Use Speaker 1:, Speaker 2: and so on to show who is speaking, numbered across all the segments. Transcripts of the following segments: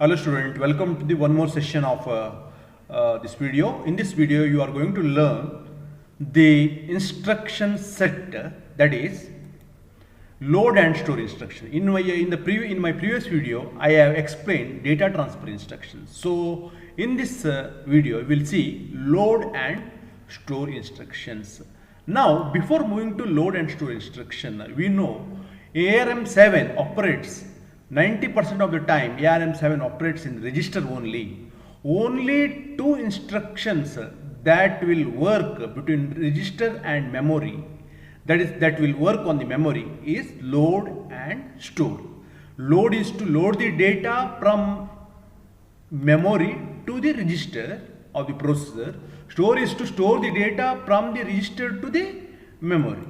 Speaker 1: Hello student, welcome to the one more session of this video. In this video you are going to learn the instruction set, that is load and store instruction. In my previous video I have explained data transfer instructions. So in this video we will see load and store instructions. Now before moving to load and store instruction, we know ARM7 operates 90% of the time. ARM7 operates in register only. Only two instructions that will work between register and memory, that will work on the memory, is load and store. Load is to load the data from memory to the register of the processor. Store is to store the data from the register to the memory.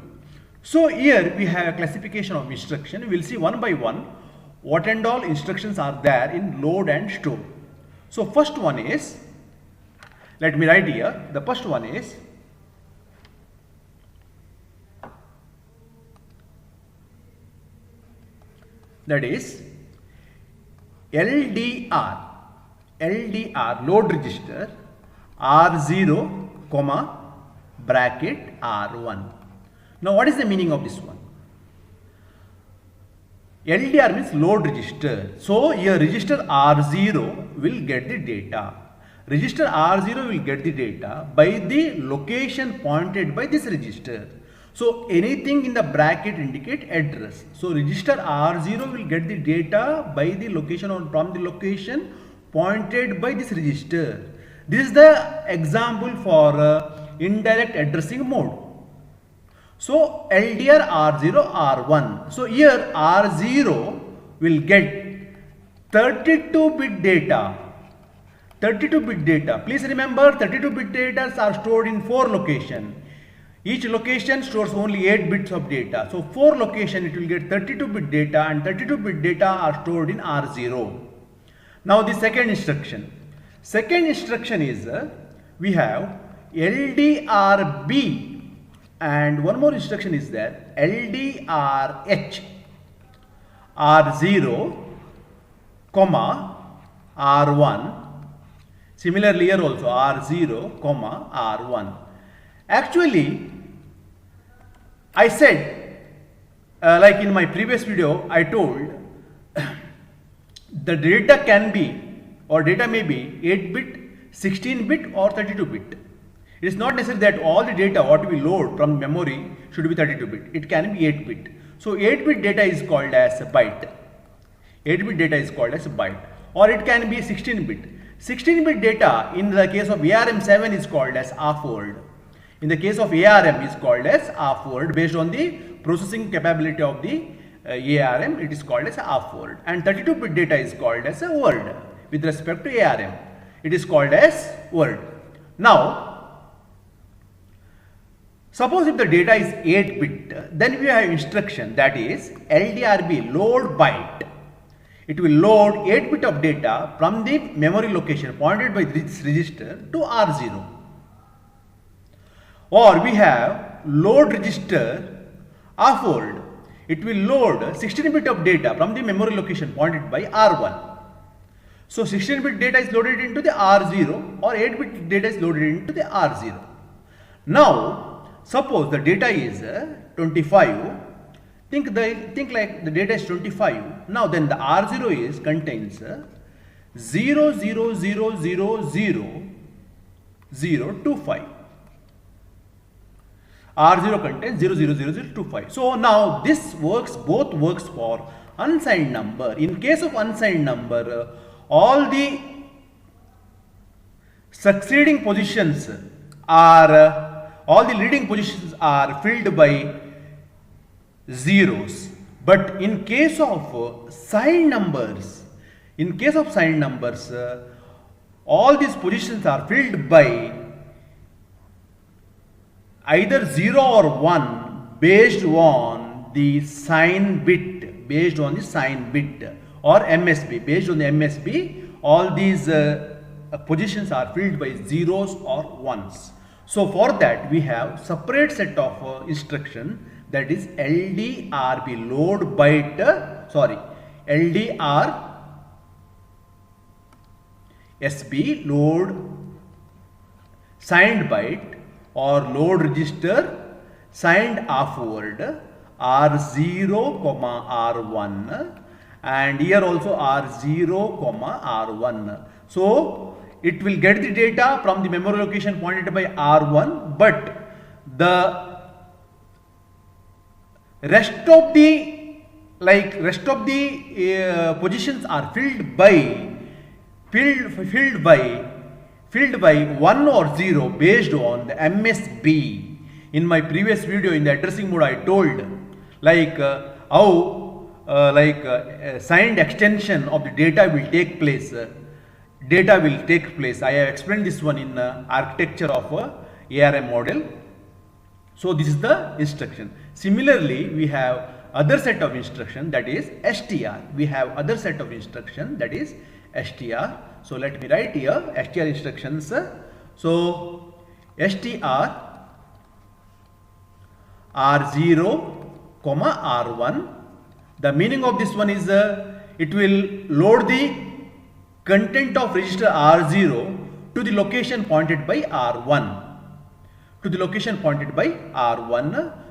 Speaker 1: So here we have a classification of instruction. We will see one by one what and all instructions are there in load and store. So first one is, let me write here, the first one is that is LDR load register R0 comma bracket R1. Now what is the meaning of this one? LDR means load register. So here register R0 will get the data. Register R0 will get the data by the location pointed by this register. So anything in the bracket indicate address. So register R0 will get the data by the location or from the location pointed by this register. This is the example for indirect addressing mode. So LDR R0 R1. So here R0 will get 32-bit data. 32-bit data. Please remember 32-bit data are stored in 4 locations. Each location stores only 8 bits of data. So 4 locations it will get 32-bit data, and 32-bit data are stored in R0. Now the second instruction. Second instruction is we have LDRB. And one more instruction is there, LDRH R0 comma R1. Similarly here also R0 comma R1. Actually I said, like in my previous video I told, the data can be, or data may be 8-bit, 16-bit or 32-bit. It is not necessary that all the data what we load from memory should be 32-bit. It can be 8-bit. So 8-bit data is called as a byte. 8-bit data is called as a byte. Or it can be 16-bit. 16-bit data in the case of ARM7 is called as half word. In the case of ARM is called as half word. Based on the processing capability of the ARM, it is called as a half word. And 32-bit data is called as a word. With respect to ARM, it is called as word. Now suppose if the data is 8-bit, then we have instruction, that is LDRB load byte. It will load 8-bit of data from the memory location pointed by this register to R0. Or we have load register half word. It will load 16-bit of data from the memory location pointed by R1. So 16-bit data is loaded into the R0, or 8-bit data is loaded into the R0. Now suppose the data is 25. Think like the data is 25. Now then the R0 contains 0 0 0 0 0 0 25. R0 contains 0 0 0 0 25. So now this both works for unsigned number. In case of unsigned number, all the succeeding positions are all the leading positions are filled by zeros. But in case of signed numbers, all these positions are filled by either 0 or 1 based on the sign bit, or MSB. Based on the MSB, all these positions are filled by zeros or ones. So for that we have separate set of instruction, that is LDRB load byte, LDR SB, load signed byte, or load register signed offward R0, R1, and here also R0, R1. So it will get the data from the memory location pointed by R1, but the rest of the positions are filled by 1 or 0 based on the MSB. In my previous video in the addressing mode, I told how signed extension of the data will take place. I have explained this one in architecture of ARM model. So this is the instruction. Similarly, we have other set of instruction, that is STR. So let me write here STR instructions. So STR R0, R1. The meaning of this one is it will load the content of register R0 to the location pointed by R1.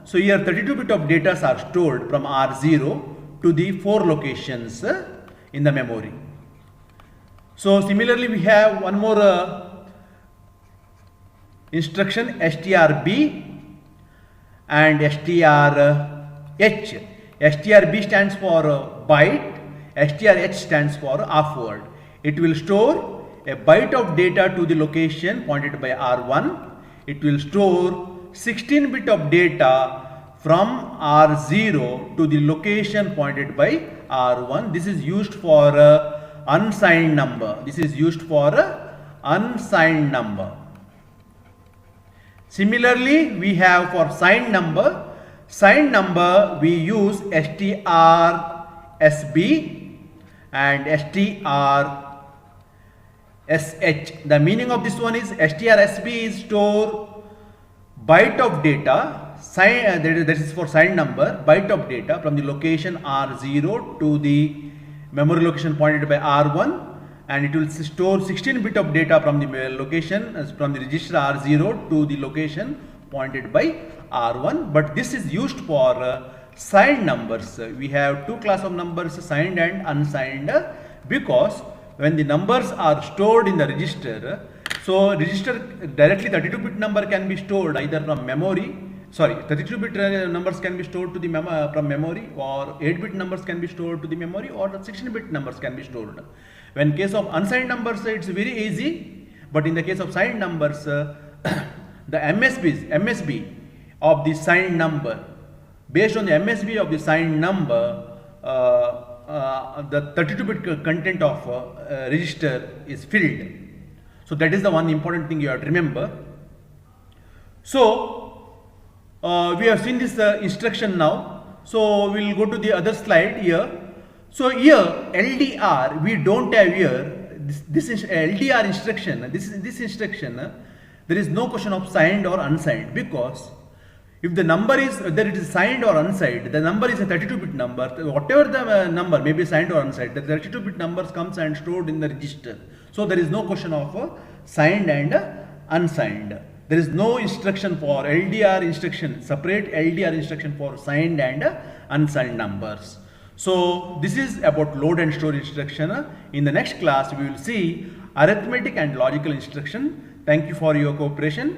Speaker 1: So here 32-bit of data are stored from R0 to the 4 locations in the memory. So similarly, we have one more instruction, STRB and STRH. STRB stands for byte, STRH stands for offward. It will store a byte of data to the location pointed by R1. It will store 16-bit of data from R0 to the location pointed by R1. This is used for unsigned number. Similarly, we have for signed number. We use STRSB and STRSH. The meaning of this one is STRSB is store byte of data, that is for signed number, byte of data from the location R0 to the memory location pointed by R1, and it will store 16-bit of data from the location from the register R0 to the location pointed by R1. But this is used for signed numbers. We have two class of numbers, signed and unsigned, because when the numbers are stored in the register, so register directly 32-bit number can be stored either from memory. 32-bit numbers can be stored to the from memory, or 8-bit numbers can be stored to the memory, or 16-bit numbers can be stored. When case of unsigned numbers, it's very easy, but in the case of signed numbers, the MSB of the signed number, based on the MSB of the signed number, the 32-bit content of register is filled. So that is the one important thing you have to remember. So we have seen this instruction now. So we will go to the other slide here. So here LDR, we don't have here this is LDR instruction. This instruction, there is no question of signed or unsigned, because if the number is, whether it is signed or unsigned, the number is a 32-bit number. Whatever the number may be signed or unsigned, the 32-bit numbers comes and stored in the register. So there is no question of signed and unsigned. There is no instruction for LDR instruction, separate LDR instruction for signed and unsigned numbers. So this is about load and store instruction. In the next class, we will see arithmetic and logical instruction. Thank you for your cooperation.